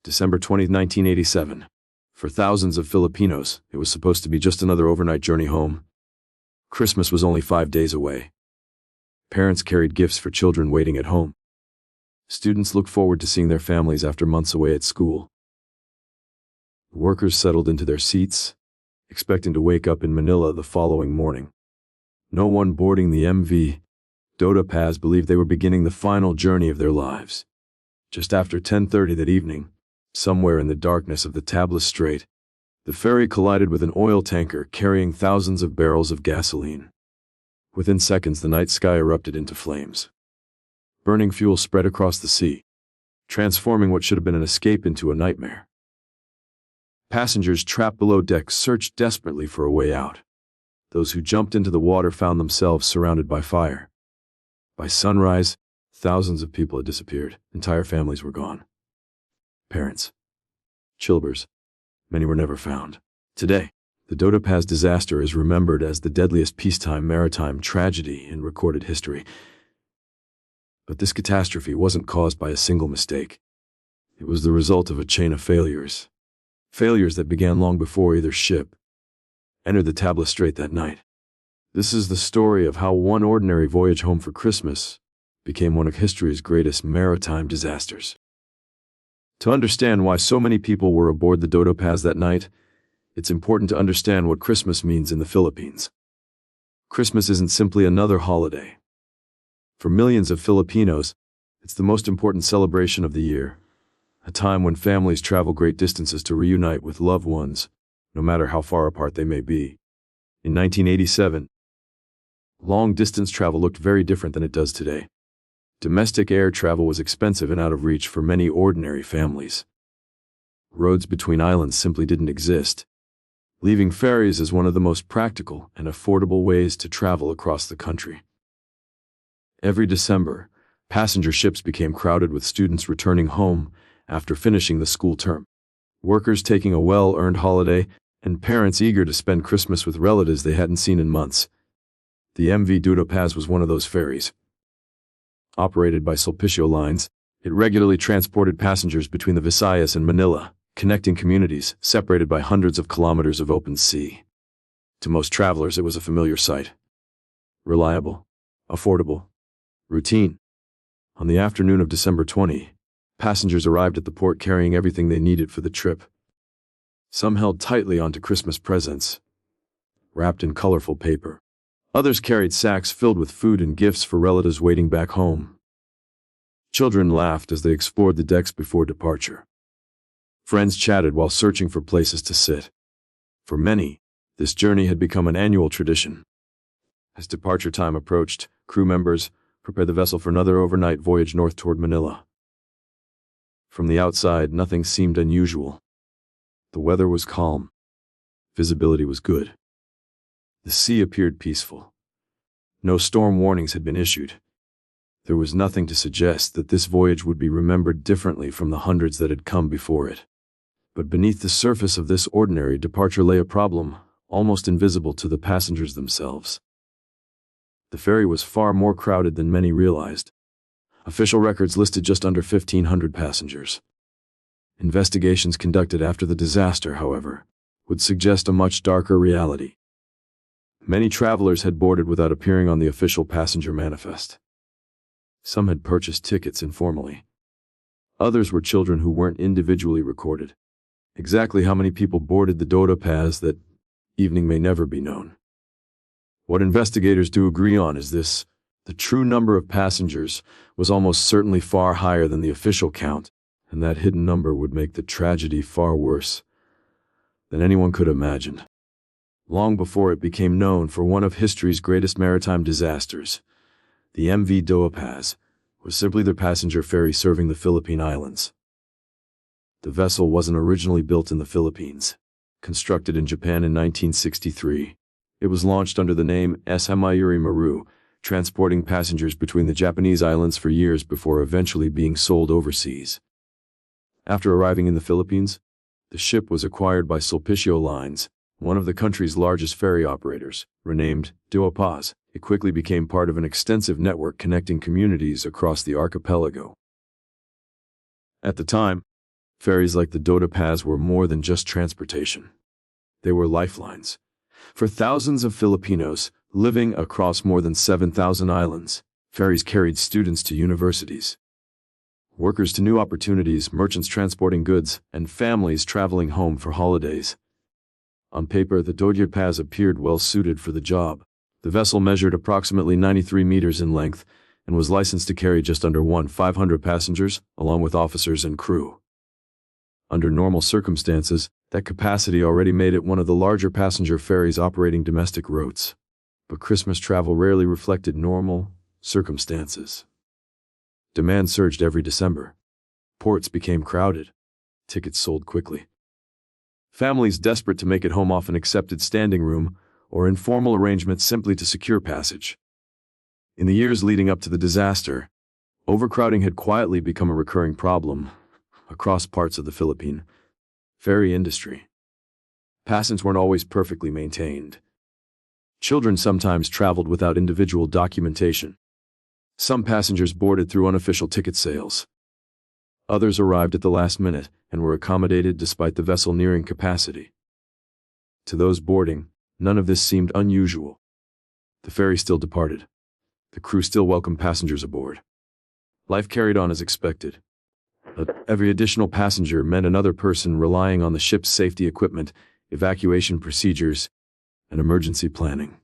December 20, 1987. For thousands of Filipinos, it was supposed to be just another overnight journey home. Christmas was only 5 days away. Parents carried gifts for children waiting at home. Students looked forward to seeing their families after months away at school. Workers settled into their seats, expecting to wake up in Manila the following morning. No one boarding the MV Dona Paz believed they were beginning the final journey of their lives. Just after 10:30 that evening, somewhere in the darkness of the Tablas Strait, the ferry collided with an oil tanker carrying thousands of barrels of gasoline. Within seconds, the night sky erupted into flames. Burning fuel spread across the sea, transforming what should have been an escape into a nightmare. Passengers trapped below deck searched desperately for a way out. Those who jumped into the water found themselves surrounded by fire. By sunrise, thousands of people had disappeared. Entire families were gone. Parents, children, many were never found. Today, the Dona Paz disaster is remembered as the deadliest peacetime maritime tragedy in recorded history. But this catastrophe wasn't caused by a single mistake. It was the result of a chain of failures. Failures that began long before either ship entered the Tablas Strait that night. This is the story of how one ordinary voyage home for Christmas became one of history's greatest maritime disasters. To understand why so many people were aboard the Dona Paz that night, it's important to understand what Christmas means in the Philippines. Christmas isn't simply another holiday. For millions of Filipinos, it's the most important celebration of the year, a time when families travel great distances to reunite with loved ones, no matter how far apart they may be. In 1987, long-distance travel looked very different than it does today. Domestic air travel was expensive and out of reach for many ordinary families. Roads between islands simply didn't exist, leaving ferries as one of the most practical and affordable ways to travel across the country. Every December, passenger ships became crowded with students returning home after finishing the school term, workers taking a well-earned holiday, and parents eager to spend Christmas with relatives they hadn't seen in months. The MV Dona Paz was one of those ferries. Operated by Sulpicio Lines, it regularly transported passengers between the Visayas and Manila, connecting communities separated by hundreds of kilometers of open sea. To most travelers, it was a familiar sight. Reliable, affordable, routine. On the afternoon of December 20, passengers arrived at the port carrying everything they needed for the trip. Some held tightly onto Christmas presents, wrapped in colorful paper. Others carried sacks filled with food and gifts for relatives waiting back home. Children laughed as they explored the decks before departure. Friends chatted while searching for places to sit. For many, this journey had become an annual tradition. As departure time approached, crew members prepared the vessel for another overnight voyage north toward Manila. From the outside, nothing seemed unusual. The weather was calm. Visibility was good. The sea appeared peaceful. No storm warnings had been issued. There was nothing to suggest that this voyage would be remembered differently from the hundreds that had come before it. But beneath the surface of this ordinary departure lay a problem, almost invisible to the passengers themselves. The ferry was far more crowded than many realized. Official records listed just under 1,500 passengers. Investigations conducted after the disaster, however, would suggest a much darker reality. Many travelers had boarded without appearing on the official passenger manifest. Some had purchased tickets informally. Others were children who weren't individually recorded. Exactly how many people boarded the Dona Paz that evening may never be known. What investigators do agree on is this: the true number of passengers was almost certainly far higher than the official count, and that hidden number would make the tragedy far worse than anyone could imagine. Long before it became known for one of history's greatest maritime disasters, the MV Dona Paz was simply the passenger ferry serving the Philippine Islands. The vessel wasn't originally built in the Philippines. Constructed in Japan in 1963, it was launched under the name SM Mayuri Maru, transporting passengers between the Japanese islands for years before eventually being sold overseas. After arriving in the Philippines, the ship was acquired by Sulpicio Lines, one of the country's largest ferry operators. Renamed Dona Paz, it quickly became part of an extensive network connecting communities across the archipelago. At the time, Ferries like the Dona Pass were more than just transportation. They were lifelines. For thousands of Filipinos living across more than 7,000 islands, ferries carried students to universities, workers to new opportunities, merchants transporting goods, and families traveling home for holidays. On paper, the Dona Pass appeared well suited for the job. The vessel measured approximately 93 meters in length and was licensed to carry just under 500 passengers, along with officers and crew. Under normal circumstances, that capacity already made it one of the larger passenger ferries operating domestic routes. But Christmas travel rarely reflected normal circumstances. Demand surged every December. Ports became crowded. Tickets sold quickly. Families desperate to make it home often accepted standing room or informal arrangements simply to secure passage. In the years leading up to the disaster, overcrowding had quietly become a recurring problem across parts of the Philippine ferry industry. Passengers weren't always perfectly maintained. Children sometimes traveled without individual documentation. Some passengers boarded through unofficial ticket sales. Others arrived at the last minute and were accommodated despite the vessel nearing capacity. To those boarding, none of this seemed unusual. The ferry still departed. The crew still welcomed passengers aboard. Life carried on as expected. But every additional passenger meant another person relying on the ship's safety equipment, evacuation procedures, and emergency planning.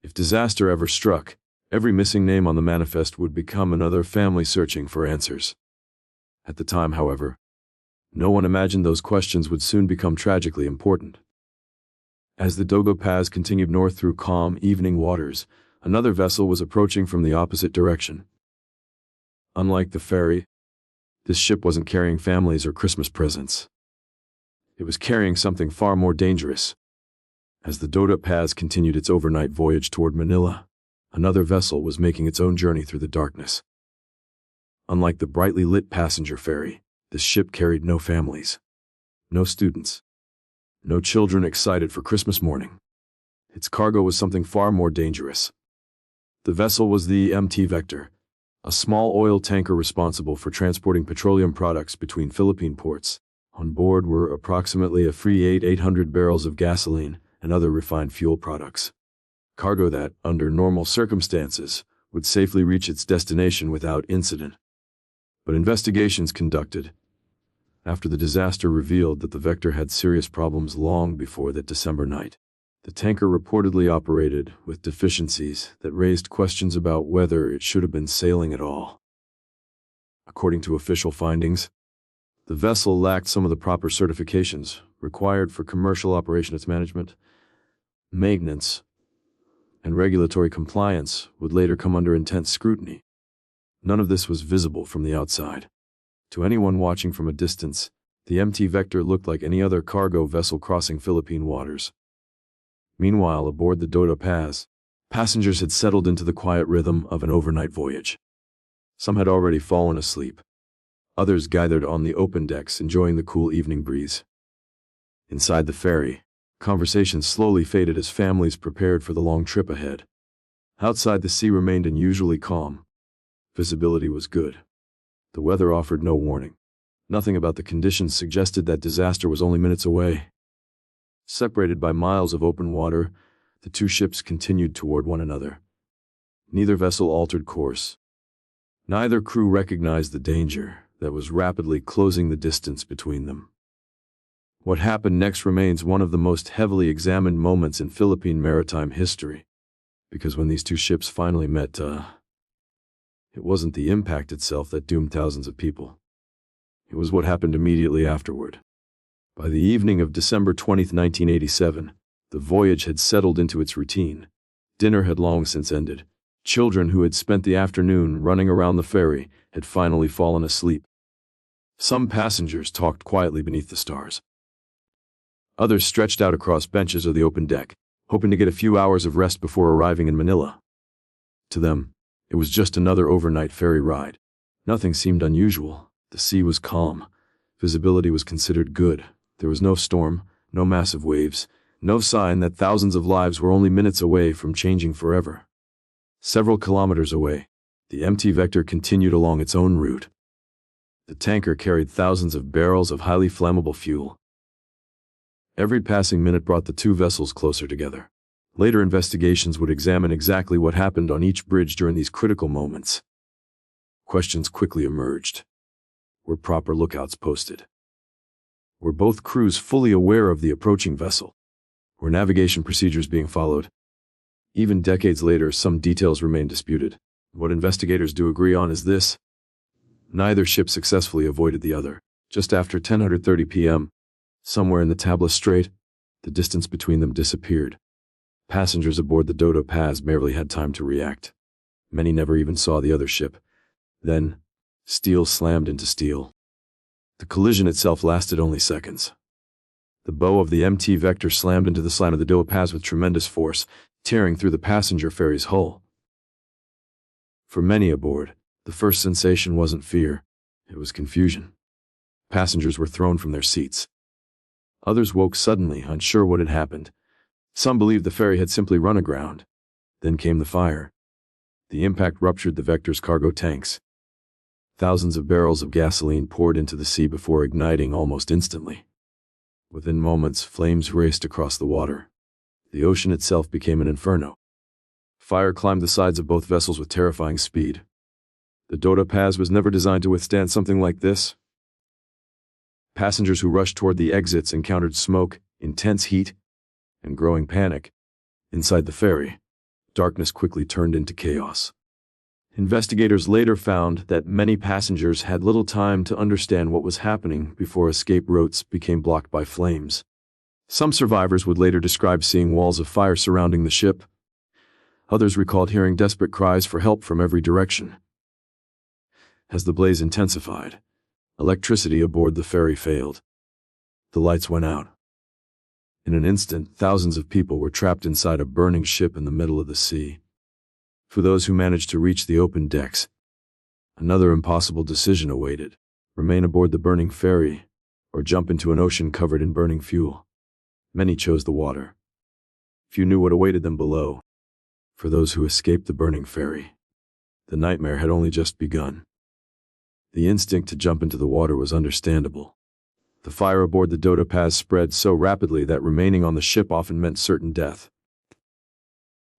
If disaster ever struck, every missing name on the manifest would become another family searching for answers. At the time, however, no one imagined those questions would soon become tragically important. As the Dona Pass continued north through calm evening waters, another vessel was approaching from the opposite direction. Unlike the ferry, this ship wasn't carrying families or Christmas presents. It was carrying something far more dangerous. As the Dona Pass continued its overnight voyage toward Manila, another vessel was making its own journey through the darkness. Unlike the brightly lit passenger ferry, this ship carried no families, no students, no children excited for Christmas morning. Its cargo was something far more dangerous. The vessel was the MT Vector, a small oil tanker responsible for transporting petroleum products between Philippine ports. On board were approximately a free 800 barrels of gasoline and other refined fuel products. Cargo that, under normal circumstances, would safely reach its destination without incident. But investigations conducted after the disaster revealed that the Vector had serious problems long before that December night. The tanker reportedly operated with deficiencies that raised questions about whether it should have been sailing at all. According to official findings, the vessel lacked some of the proper certifications required for commercial operations management, maintenance, and regulatory compliance would later come under intense scrutiny. None of this was visible from the outside. To anyone watching from a distance, the MT Vector looked like any other cargo vessel crossing Philippine waters. Meanwhile, aboard the Dona Pass, passengers had settled into the quiet rhythm of an overnight voyage. Some had already fallen asleep. Others gathered on the open decks enjoying the cool evening breeze. Inside the ferry, conversations slowly faded as families prepared for the long trip ahead. Outside, the sea remained unusually calm. Visibility was good. The weather offered no warning. Nothing about the conditions suggested that disaster was only minutes away. Separated by miles of open water, the two ships continued toward one another. Neither vessel altered course. Neither crew recognized the danger that was rapidly closing the distance between them. What happened next remains one of the most heavily examined moments in Philippine maritime history. Because when these two ships finally met, it wasn't the impact itself that doomed thousands of people. It was what happened immediately afterward. By the evening of December 20, 1987, the voyage had settled into its routine. Dinner had long since ended. Children who had spent the afternoon running around the ferry had finally fallen asleep. Some passengers talked quietly beneath the stars. Others stretched out across benches of the open deck, hoping to get a few hours of rest before arriving in Manila. To them, it was just another overnight ferry ride. Nothing seemed unusual. The sea was calm. Visibility was considered good. There was no storm, no massive waves, no sign that thousands of lives were only minutes away from changing forever. Several kilometers away, the MT Vector continued along its own route. The tanker carried thousands of barrels of highly flammable fuel. Every passing minute brought the two vessels closer together. Later investigations would examine exactly what happened on each bridge during these critical moments. Questions quickly emerged. Were proper lookouts posted? Were both crews fully aware of the approaching vessel? Were navigation procedures being followed? Even decades later, some details remain disputed. What investigators do agree on is this: neither ship successfully avoided the other. Just after 10:30 p.m., somewhere in the Tabla Strait, the distance between them disappeared. Passengers aboard the Dona Paz barely had time to react. Many never even saw the other ship. Then, steel slammed into steel. The collision itself lasted only seconds. The bow of the MT Vector slammed into the side of the Dona Paz with tremendous force, tearing through the passenger ferry's hull. For many aboard, the first sensation wasn't fear, it was confusion. Passengers were thrown from their seats. Others woke suddenly, unsure what had happened. Some believed the ferry had simply run aground. Then came the fire. The impact ruptured the Vector's cargo tanks. Thousands of barrels of gasoline poured into the sea before igniting almost instantly. Within moments, flames raced across the water. The ocean itself became an inferno. Fire climbed the sides of both vessels with terrifying speed. The Dona Paz was never designed to withstand something like this. Passengers who rushed toward the exits encountered smoke, intense heat, and growing panic. Inside the ferry, darkness quickly turned into chaos. Investigators later found that many passengers had little time to understand what was happening before escape routes became blocked by flames. Some survivors would later describe seeing walls of fire surrounding the ship. Others recalled hearing desperate cries for help from every direction. As the blaze intensified, electricity aboard the ferry failed. The lights went out. In an instant, thousands of people were trapped inside a burning ship in the middle of the sea. For those who managed to reach the open decks, another impossible decision awaited: remain aboard the burning ferry, or jump into an ocean covered in burning fuel. Many chose the water. Few knew what awaited them below. For those who escaped the burning ferry, the nightmare had only just begun. The instinct to jump into the water was understandable. The fire aboard the Dona Paz spread so rapidly that remaining on the ship often meant certain death.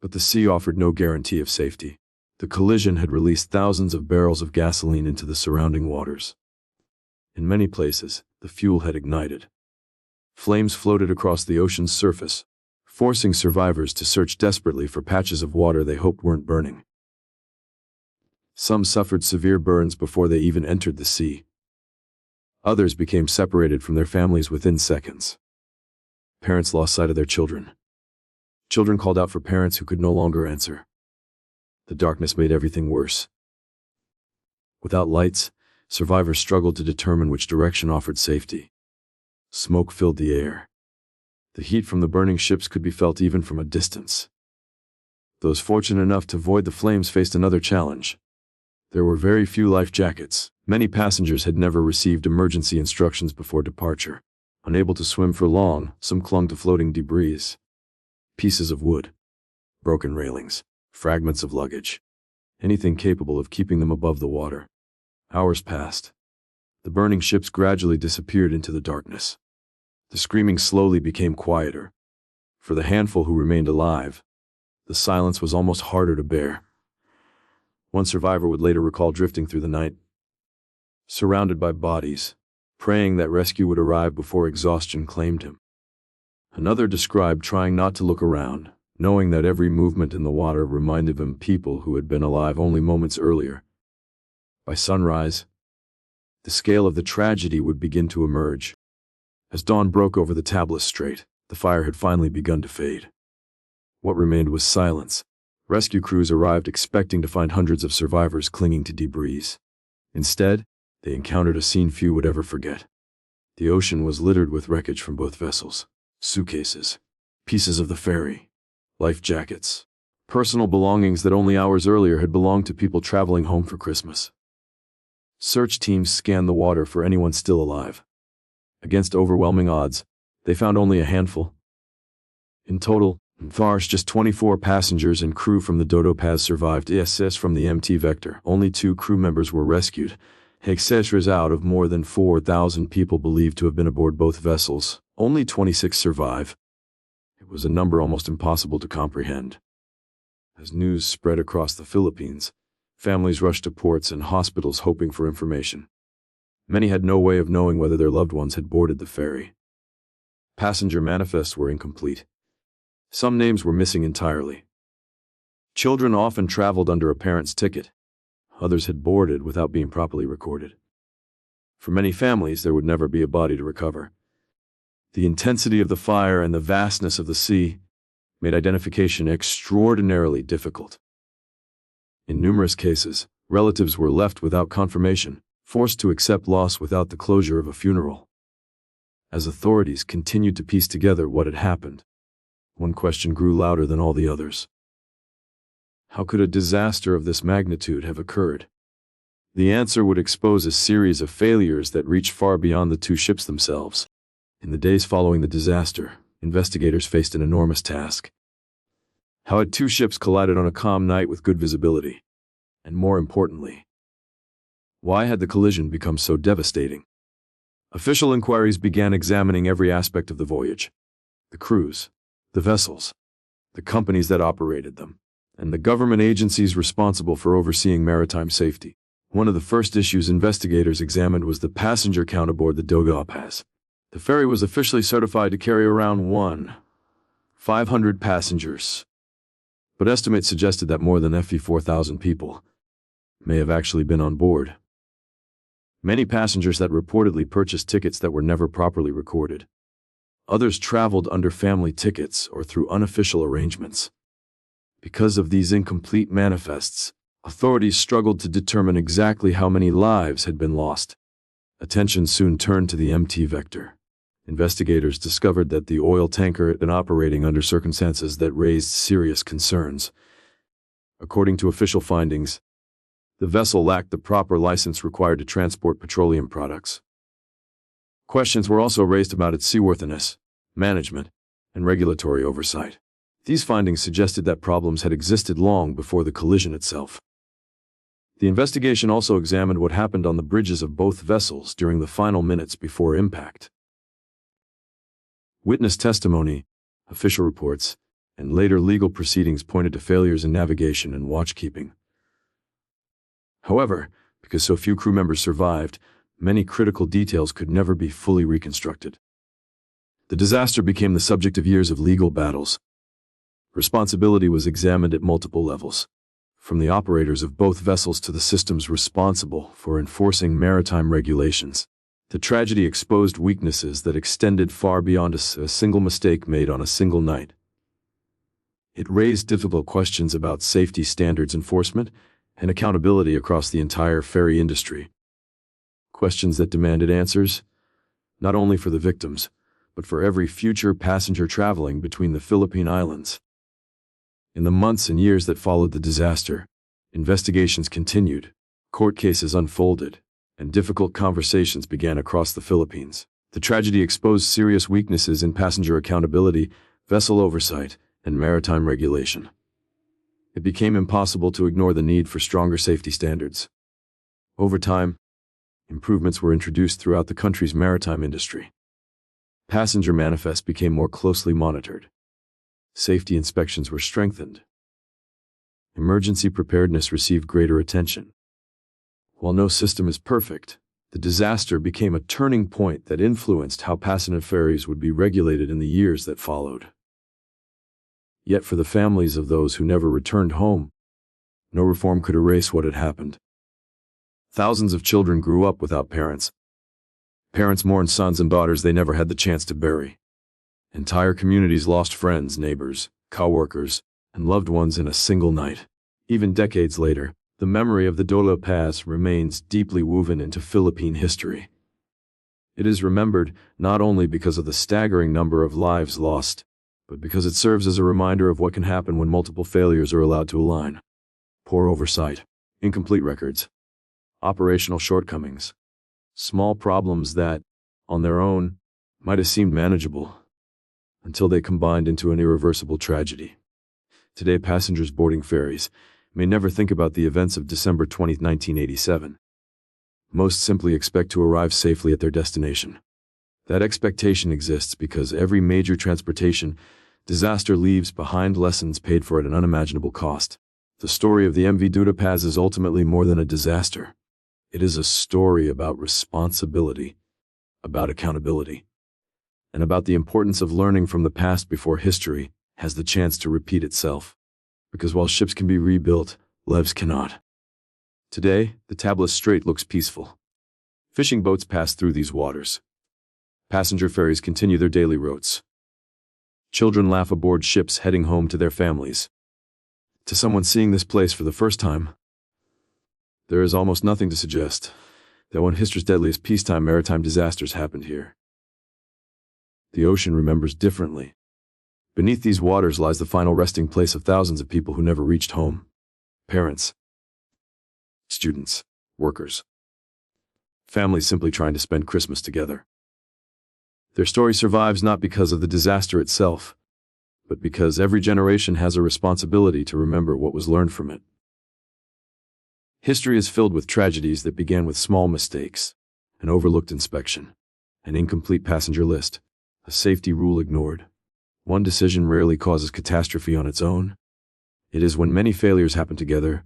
But the sea offered no guarantee of safety. The collision had released thousands of barrels of gasoline into the surrounding waters. In many places, the fuel had ignited. Flames floated across the ocean's surface, forcing survivors to search desperately for patches of water they hoped weren't burning. Some suffered severe burns before they even entered the sea. Others became separated from their families within seconds. Parents lost sight of their children. Children called out for parents who could no longer answer. The darkness made everything worse. Without lights, survivors struggled to determine which direction offered safety. Smoke filled the air. The heat from the burning ships could be felt even from a distance. Those fortunate enough to avoid the flames faced another challenge. There were very few life jackets. Many passengers had never received emergency instructions before departure. Unable to swim for long, some clung to floating debris. Pieces of wood, broken railings, fragments of luggage. Anything capable of keeping them above the water. Hours passed. The burning ships gradually disappeared into the darkness. The screaming slowly became quieter. For the handful who remained alive, the silence was almost harder to bear. One survivor would later recall drifting through the night, surrounded by bodies, praying that rescue would arrive before exhaustion claimed him. Another described trying not to look around, knowing that every movement in the water reminded him of people who had been alive only moments earlier. By sunrise, the scale of the tragedy would begin to emerge. As dawn broke over the Tabla Strait, the fire had finally begun to fade. What remained was silence. Rescue crews arrived expecting to find hundreds of survivors clinging to debris. Instead, they encountered a scene few would ever forget. The ocean was littered with wreckage from both vessels. Suitcases, pieces of the ferry, life jackets, personal belongings that only hours earlier had belonged to people traveling home for Christmas. Search teams scanned the water for anyone still alive. Against overwhelming odds, they found only a handful. In total, just 24 passengers and crew from the Dona Paz survived. From the MT Vector, only 2 crew members were rescued, Etc. Out of more than 4,000 people believed to have been aboard both vessels, only 26 survive. It was a number almost impossible to comprehend. As news spread across the Philippines, families rushed to ports and hospitals hoping for information. Many had no way of knowing whether their loved ones had boarded the ferry. Passenger manifests were incomplete. Some names were missing entirely. Children often traveled under a parent's ticket. Others had boarded without being properly recorded. For many families, there would never be a body to recover. The intensity of the fire and the vastness of the sea made identification extraordinarily difficult. In numerous cases, relatives were left without confirmation, forced to accept loss without the closure of a funeral. As authorities continued to piece together what had happened, one question grew louder than all the others. How could a disaster of this magnitude have occurred? The answer would expose a series of failures that reached far beyond the two ships themselves. In the days following the disaster, investigators faced an enormous task. How had two ships collided on a calm night with good visibility? And more importantly, why had the collision become so devastating? Official inquiries began examining every aspect of the voyage: the crews, the vessels, the companies that operated them, and the government agencies responsible for overseeing maritime safety. One of the first issues investigators examined was the passenger count aboard the Dona. The ferry was officially certified to carry around 500 passengers, but estimates suggested that more than 4,000 people may have actually been on board. Many passengers had reportedly purchased tickets that were never properly recorded. Others traveled under family tickets or through unofficial arrangements. Because of these incomplete manifests, authorities struggled to determine exactly how many lives had been lost. Attention soon turned to the MT Vector. Investigators discovered that the oil tanker had been operating under circumstances that raised serious concerns. According to official findings, the vessel lacked the proper license required to transport petroleum products. Questions were also raised about its seaworthiness, management, and regulatory oversight. These findings suggested that problems had existed long before the collision itself. The investigation also examined what happened on the bridges of both vessels during the final minutes before impact. Witness testimony, official reports, and later legal proceedings pointed to failures in navigation and watchkeeping. However, because so few crew members survived, many critical details could never be fully reconstructed. The disaster became the subject of years of legal battles. Responsibility was examined at multiple levels, from the operators of both vessels to the systems responsible for enforcing maritime regulations. The tragedy exposed weaknesses that extended far beyond a single mistake made on a single night. It raised difficult questions about safety standards enforcement and accountability across the entire ferry industry. Questions that demanded answers, not only for the victims, but for every future passenger traveling between the Philippine Islands. In the months and years that followed the disaster, investigations continued, court cases unfolded, and difficult conversations began across the Philippines. The tragedy exposed serious weaknesses in passenger accountability, vessel oversight, and maritime regulation. It became impossible to ignore the need for stronger safety standards. Over time, improvements were introduced throughout the country's maritime industry. Passenger manifests became more closely monitored. Safety inspections were strengthened. Emergency preparedness received greater attention. While no system is perfect, the disaster became a turning point that influenced how passenger ferries would be regulated in the years that followed. Yet for the families of those who never returned home, no reform could erase what had happened. Thousands of children grew up without parents. Parents mourned sons and daughters they never had the chance to bury. Entire communities lost friends, neighbors, co-workers, and loved ones in a single night. Even decades later, the memory of the Dona Pass remains deeply woven into Philippine history. It is remembered not only because of the staggering number of lives lost, but because it serves as a reminder of what can happen when multiple failures are allowed to align. Poor oversight, incomplete records, operational shortcomings, small problems that, on their own, might have seemed manageable, until they combined into an irreversible tragedy. Today, passengers boarding ferries may never think about the events of December 20, 1987. Most simply expect to arrive safely at their destination. That expectation exists because every major transportation disaster leaves behind lessons paid for at an unimaginable cost. The story of the MV Dona Paz is ultimately more than a disaster. It is a story about responsibility, about accountability, and about the importance of learning from the past before history has the chance to repeat itself. Because while ships can be rebuilt, lives cannot. Today, the Tablas Strait looks peaceful. Fishing boats pass through these waters. Passenger ferries continue their daily routes. Children laugh aboard ships heading home to their families. To someone seeing this place for the first time, there is almost nothing to suggest that one of history's deadliest peacetime maritime disasters happened here. The ocean remembers differently. Beneath these waters lies the final resting place of thousands of people who never reached home. Parents, students, workers, families simply trying to spend Christmas together. Their story survives not because of the disaster itself, but because every generation has a responsibility to remember what was learned from it. History is filled with tragedies that began with small mistakes, an overlooked inspection, an incomplete passenger list, a safety rule ignored. One decision rarely causes catastrophe on its own. It is when many failures happen together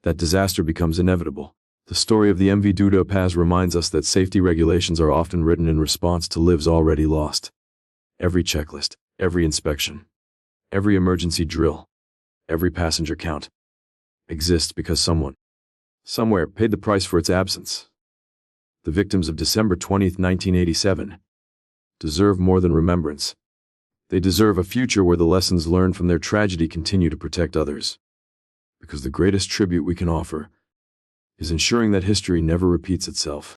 that disaster becomes inevitable. The story of the MV Dona Paz reminds us that safety regulations are often written in response to lives already lost. Every checklist, every inspection, every emergency drill, every passenger count exists because someone, somewhere, paid the price for its absence. The victims of December 20, 1987, deserve more than remembrance. They deserve a future where the lessons learned from their tragedy continue to protect others. Because the greatest tribute we can offer is ensuring that history never repeats itself.